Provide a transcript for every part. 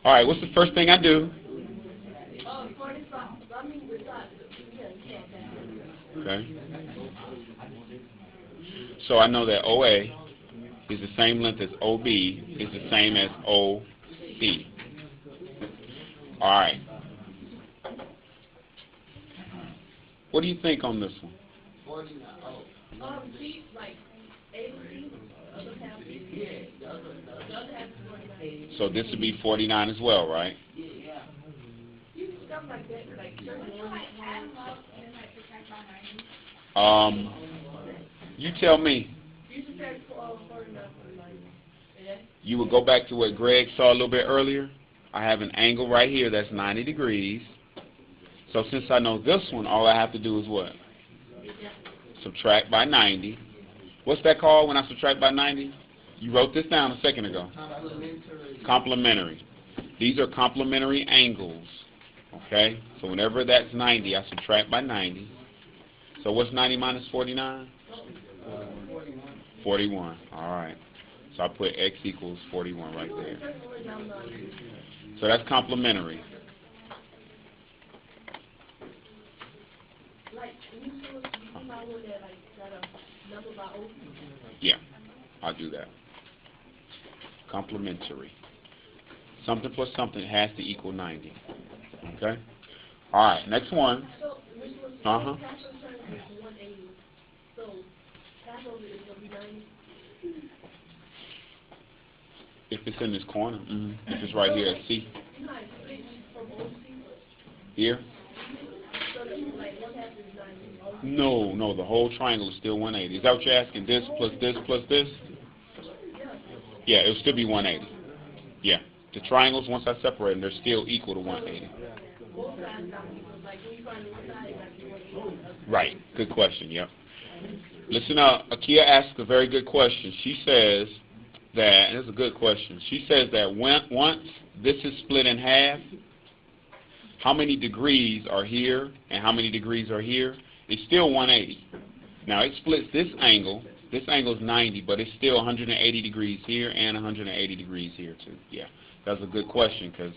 All right, what's the first thing I do? Okay. So I know that OA is the same length as OB is the same as OB. All right. What do you think on this one? So this would be 49 as well, right? You tell me. You would go back to what Greg saw a little bit earlier. I have an angle right here that's 90 degrees. So since I know this one, all I have to do is what? Subtract by 90. What's that called when I subtract by 90? You wrote this down a second ago. Complementary. These are complementary angles. Okay? So whenever that's 90, I subtract by 90. So what's 90 minus 49? 41. All right. So I put x equals 41 right there. So that's complementary. Yeah, I'll do that. Complementary. Something plus something has to equal 90. Okay? All right, next one. Uh-huh. If it's in this corner, if it's right here at C. Here? No, the whole triangle is still 180. Is that what you're asking? This plus this plus this? Yeah, it'll still be 180. Yeah. The triangles, once I separate them, they're still equal to 180. Right. Good question, yep. Listen up. Akia asked a very good question. She says that, and it's a good question, she says that once this is split in half, how many degrees are here and how many degrees are here? It's still 180. Now it splits this angle. This angle is 90, but it's still 180 degrees here and 180 degrees here too. Yeah, that's a good question because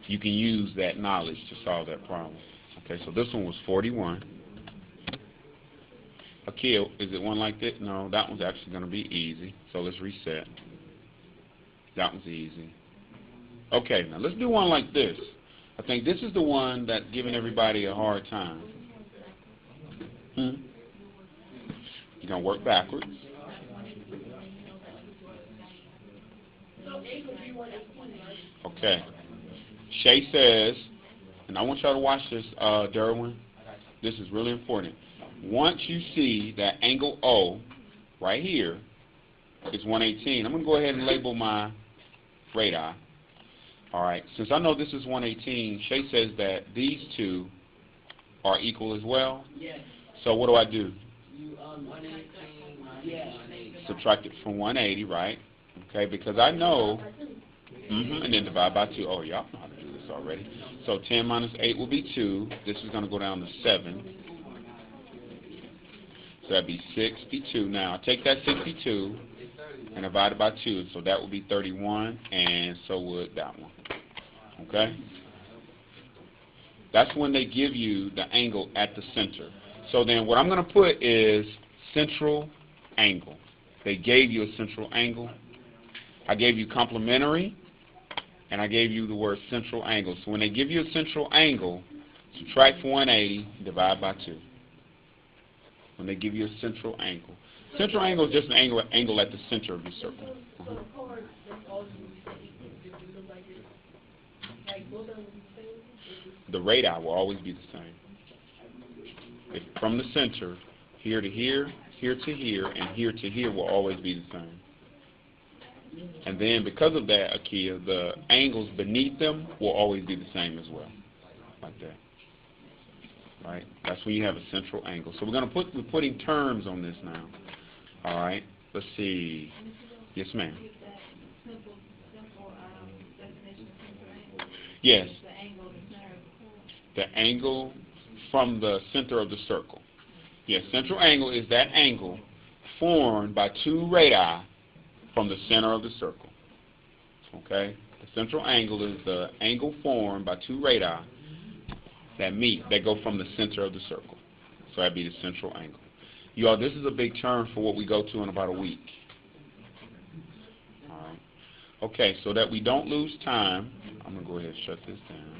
you can use that knowledge to solve that problem. Okay, so this one was 41. Akil, is it one like this? No, that one's actually going to be easy. So let's reset. That one's easy. Okay, now let's do one like this. I think this is the one that's giving everybody a hard time. You're going to work backwards. Okay. Shay says, and I want y'all to watch this, Derwin. This is really important. Once you see that angle O right here is 118, I'm going to go ahead and label my radii. All right. Since I know this is 118, Shay says that these two are equal as well. Yes. So what do I do? You 118 subtract it from 180, right? Okay, because I know, and then divide by 2. Oh, y'all know how to do this already. So 10 minus 8 will be 2. This is going to go down to 7. So that'd be 62. Now, take that 62 and divide it by 2. So that would be 31, and so would that one. Okay? That's when they give you the angle at the center. So then what I'm going to put is central angle. They gave you a central angle. I gave you complementary, and I gave you the word central angle. So when they give you a central angle, subtract from 180, divide by 2. When they give you a central angle. Central angle is just an angle at the center of your circle. The radii will always be the same. If from the center, here to here, here to here, and here to here will always be the same. And then because of that, Akia, the angles beneath them will always be the same as well. Like that. Right? That's when you have a central angle. So we're putting terms on this now. All right. Let's see. Yes, ma'am. Yes. The angle from the center of the circle. Yes, central angle is that angle formed by two radii from the center of the circle. Okay? The central angle is the angle formed by two radii that meet, that go from the center of the circle. So that'd be the central angle. You all, this is a big term for what we go to in about a week. All right. Okay, so that we don't lose time, I'm going to go ahead and shut this down.